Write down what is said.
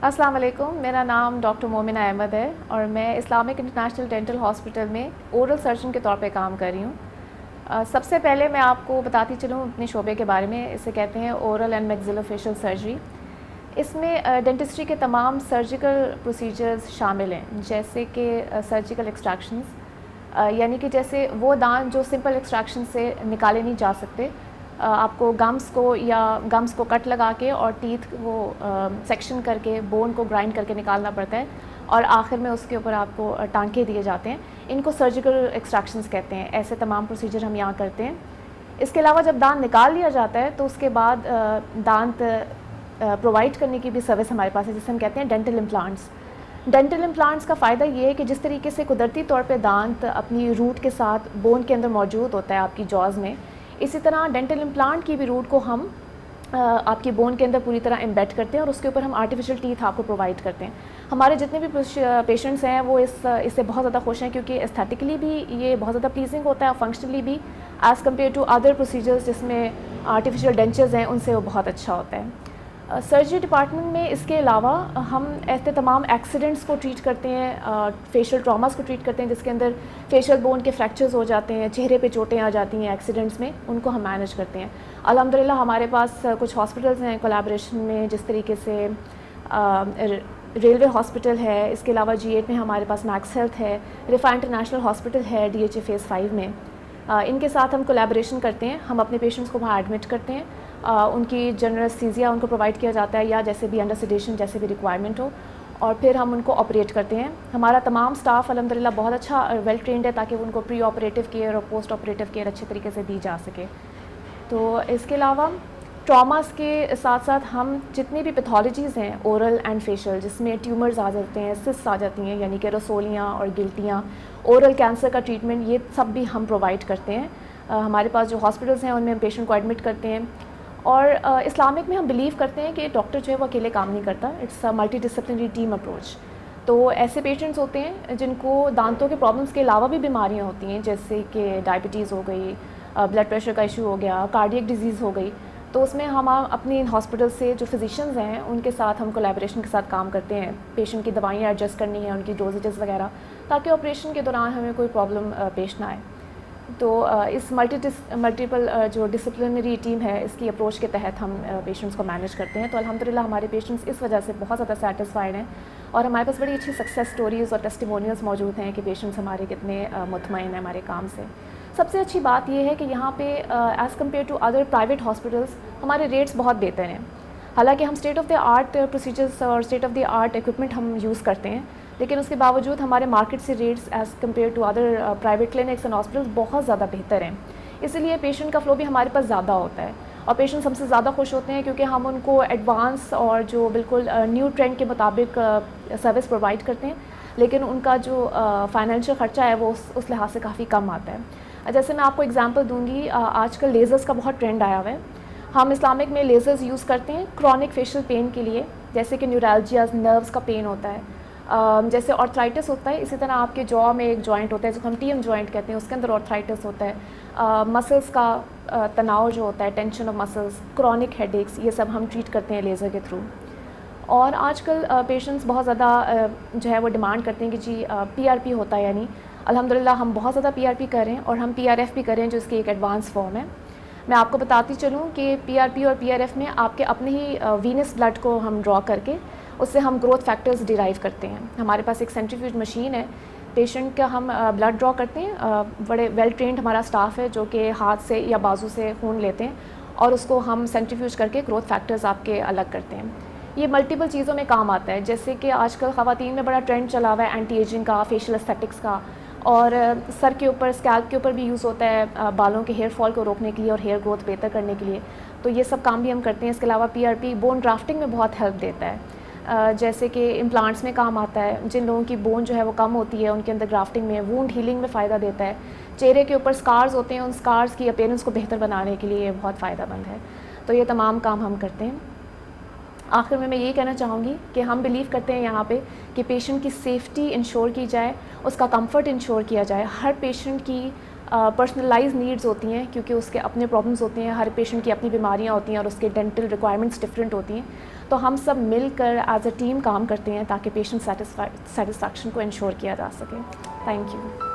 السلام علیکم، میرا نام ڈاکٹر مومنہ احمد ہے اور میں اسلامک انٹرنیشنل ڈینٹل ہاسپٹل میں اورل سرجن کے طور پہ کام کر رہی ہوں۔ سب سے پہلے میں آپ کو بتاتی چلوں اپنے شعبے کے بارے میں۔ اسے کہتے ہیں اورل اینڈ میگزیلوفیشل سرجری۔ اس میں ڈینٹسٹری کے تمام سرجیکل پروسیجرز شامل ہیں، جیسے کہ سرجیکل ایکسٹریکشنز، یعنی کہ جیسے وہ دانت جو سمپل ایکسٹریکشن سے نکالے نہیں جا سکتے، آپ کو گمس کو کٹ لگا کے اور ٹیتھ وہ سیکشن کر کے بون کو گرائنڈ کر کے نکالنا پڑتا ہے، اور آخر میں اس کے اوپر آپ کو ٹانکے دیے جاتے ہیں۔ ان کو سرجیکل ایکسٹریکشنز کہتے ہیں۔ ایسے تمام پروسیجر ہم یہاں کرتے ہیں۔ اس کے علاوہ جب دانت نکال لیا جاتا ہے تو اس کے بعد دانت پرووائڈ کرنے کی بھی سروس ہمارے پاس ہے، جسے ہم کہتے ہیں ڈینٹل امپلانٹس۔ ڈینٹل امپلانٹس کا فائدہ یہ ہے کہ جس طریقے سے قدرتی طور پہ دانت اپنی روٹ کے ساتھ بون کے اندر موجود ہوتا ہے آپ کی جاز میں، اسی طرح ڈینٹل امپلانٹ کی بھی روٹ کو ہم آپ کی بون کے اندر پوری طرح امبیڈ کرتے ہیں، اور اس کے اوپر ہم آرٹیفیشل ٹیتھ آپ کو پرووائڈ کرتے ہیں۔ ہمارے جتنے بھی پیشنٹس ہیں وہ اس سے بہت زیادہ خوش ہیں، کیونکہ استھیٹکلی بھی یہ بہت زیادہ پلیزنگ ہوتا ہے، اور فنکشنلی بھی as compare to other procedures جس میں آرٹیفیشل ڈینچرز ہیں ان سے وہ بہت اچھا ہوتا ہے۔ سرجری ڈپارٹمنٹ میں اس کے علاوہ ہم ایسے تمام ایکسیڈنٹس کو ٹریٹ کرتے ہیں، فیشیل ٹراماز کو ٹریٹ کرتے ہیں جس کے اندر فیشیل بون کے فریکچرز ہو جاتے ہیں، چہرے پہ چوٹیں آ جاتی ہیں ایکسیڈنٹس میں، ان کو ہم مینیج کرتے ہیں۔ الحمدللہ ہمارے پاس کچھ ہاسپٹلز ہیں کولیبریشن میں، جس طریقے سے ریلوے ہاسپٹل ہے، اس کے علاوہ G8 میں ہمارے پاس میکس ہیلتھ ہے، رفا انٹرنیشنل ہاسپٹل ہے DHA فیز 5 میں۔ ان کے ساتھ ہم کولیبریشن کرتے ہیں، ہم اپنے پیشنٹس کو وہاں ایڈمٹ کرتے ہیں، ان کی جنرل انستھیزیا ان کو پرووائڈ کیا جاتا ہے، یا جیسے بھی انڈر سیڈیشن جیسے بھی ریکوائرمنٹ ہو، اور پھر ہم ان کو آپریٹ کرتے ہیں۔ ہمارا تمام سٹاف الحمدللہ بہت اچھا ویل ٹرینڈ ہے، تاکہ ان کو پری آپریٹیو کیئر اور پوسٹ آپریٹیو کیئر اچھے طریقے سے دی جا سکے۔ تو اس کے علاوہ ٹراماز کے ساتھ ساتھ ہم جتنی بھی پیتھالوجیز ہیں اورل اینڈ فیشل، جس میں ٹیومرز آ جاتے ہیں، سسٹ آ جاتی ہیں یعنی کہ رسولیاں اور گلٹیاں، اورل کینسر کا ٹریٹمنٹ، یہ سب بھی ہم پرووائڈ کرتے ہیں۔ ہمارے پاس جو ہاسپٹلس ہیں ان میں ہم پیشنٹ کو ایڈمٹ کرتے ہیں، اور اسلامک میں ہم بلیو کرتے ہیں کہ ڈاکٹر جو ہے وہ اکیلے کام نہیں کرتا، it's multidisciplinary team approach. تو ایسے پیشنٹس ہوتے ہیں جن کو دانتوں کے پرابلمس کے علاوہ بھی بیماریاں ہوتی ہیں، جیسے کہ ڈائبٹیز ہو گئی، بلڈ پریشر کا ایشو ہو گیا، کارڈیک ڈیزیز ہو گئی، تو اس میں ہم اپنی ہاسپٹل سے جو فزیشنز ہیں ان کے ساتھ ہم کولیبریشن کے ساتھ کام کرتے ہیں۔ پیشنٹ کی دوائیاں ایڈجسٹ کرنی ہیں، ان کی ڈوزیجز وغیرہ، تاکہ آپریشن کے دوران ہمیں کوئی پرابلم پیش نہ آئے۔ تو اس ملٹیپل جو ڈسپلنری ٹیم ہے، اس کی اپروچ کے تحت ہم پیشنٹس کو مینیج کرتے ہیں۔ تو الحمدللہ ہمارے پیشنٹس اس وجہ سے بہت زیادہ سیٹسفائڈ ہیں، اور ہمارے پاس بڑی اچھی سکسیس سٹوریز اور ٹیسٹیمونیلز موجود ہیں کہ پیشنٹس ہمارے کتنے مطمئن ہیں ہمارے کام سے۔ سب سے اچھی بات یہ ہے کہ یہاں پہ as compare to other private hospitals ہمارے ریٹس بہت بہتر ہیں۔ حالانکہ ہم state of the art procedures اور state of the art equipment ہم یوز کرتے ہیں، لیکن اس کے باوجود ہمارے مارکیٹ سے rates as compare to other private clinics and hospitals بہت زیادہ بہتر ہیں۔ اسی لیے پیشنٹ کا فلو بھی ہمارے پاس زیادہ ہوتا ہے، اور پیشنٹس ہم سے زیادہ خوش ہوتے ہیں، کیونکہ ہم ان کو ایڈوانس اور جو بالکل نیو ٹرینڈ کے مطابق سروس پرووائڈ کرتے ہیں، لیکن ان کا جو فائنینشیل خرچہ ہے وہ اس لحاظ سے کافی کم آتا ہے۔ جیسے میں آپ کو اگزامپل دوں گی، آج کل لیزرز کا بہت ٹرینڈ آیا ہوا ہے۔ ہم اسلامک میں لیزرز یوز کرتے ہیں کرونک فیشل پین کے لیے، جیسے کہ نیورالجیاز، نروز کا پین ہوتا ہے، جیسے آرتھرائٹس ہوتا ہے، اسی طرح آپ کے جا میں ایک جوائنٹ ہوتا ہے جس کو ہم ٹی ایم جوائنٹ کہتے ہیں، اس کے اندر آرتھرائٹس ہوتا ہے، مسلس کا تناؤ جو ہوتا ہے، tension of muscles, chronic headaches, یہ سب ہم ٹریٹ کرتے ہیں لیزر کے تھرو۔ اور آج کل پیشنٹس بہت زیادہ جو ہے وہ ڈیمانڈ کرتے ہیں کہ جی PRP ہوتا ہے، یعنی الحمدللہ ہم بہت زیادہ PRP کر رہے ہیں، اور ہم PRF بھی کر رہے ہیں جو اس کی ایک ایڈوانس فارم ہے۔ میں آپ کو بتاتی چلوں کہ PRP اور PRF میں آپ کے اپنے ہی وینس بلڈ کو ہم ڈرا کر کے اس سے ہم گروتھ فیکٹرز ڈیرائیو کرتے ہیں۔ ہمارے پاس ایک سینٹریفیوج مشین ہے، پیشنٹ کا ہم بلڈ ڈرا کرتے ہیں، بڑے ویل ٹرینڈ ہمارا اسٹاف ہے جو کہ ہاتھ سے یا بازو سے خون لیتے ہیں، اور اس کو ہم سینٹریفیوج کر کے گروتھ فیکٹرز آپ کے الگ کرتے ہیں۔ یہ ملٹیپل چیزوں میں کام آتا ہے، جیسے کہ آج کل خواتین میں بڑا ٹرینڈ چلا ہوا ہے اینٹی ایجنگ کا، فیشیل استھیٹکس کا، اور سر کے اوپر، اسکیلپ کے اوپر بھی یوز ہوتا ہے بالوں کے ہیئر فال کو روکنے کے لیے اور ہیئر گروتھ بہتر کرنے کے لیے، تو یہ سب کام بھی ہم کرتے ہیں۔ اس کے علاوہ PRP بون ڈرافٹنگ میں بہت ہیلپ دیتا ہے، جیسے کہ امپلانٹس میں کام آتا ہے، جن لوگوں کی بون جو ہے وہ کم ہوتی ہے ان کے اندر گرافٹنگ میں، وونڈ ہیلنگ میں فائدہ دیتا ہے، چہرے کے اوپر سکارز ہوتے ہیں ان سکارز کی اپیرنس کو بہتر بنانے کے لیے یہ بہت فائدہ مند ہے۔ تو یہ تمام کام ہم کرتے ہیں۔ آخر میں یہی کہنا چاہوں گی کہ ہم بلیو کرتے ہیں یہاں پہ کہ پیشنٹ کی سیفٹی انشور کی جائے، اس کا کمفرٹ انشور کیا جائے، ہر پیشنٹ کی پرسنلائز نیڈز ہوتی ہیں کیونکہ اس کے اپنے پرابلمس ہوتے ہیں, ہر پیشنٹ کی اپنی بیماریاں ہوتی ہیں اور اس کے ڈینٹل ریکوائرمنٹس ڈفرینٹ ہوتی ہیں. تو ہم سب مل کر ایز اے ٹیم کام کرتے ہیں تاکہ پیشنٹ سیٹسفیکشن کو انشور کیا جا سکے. Thank you.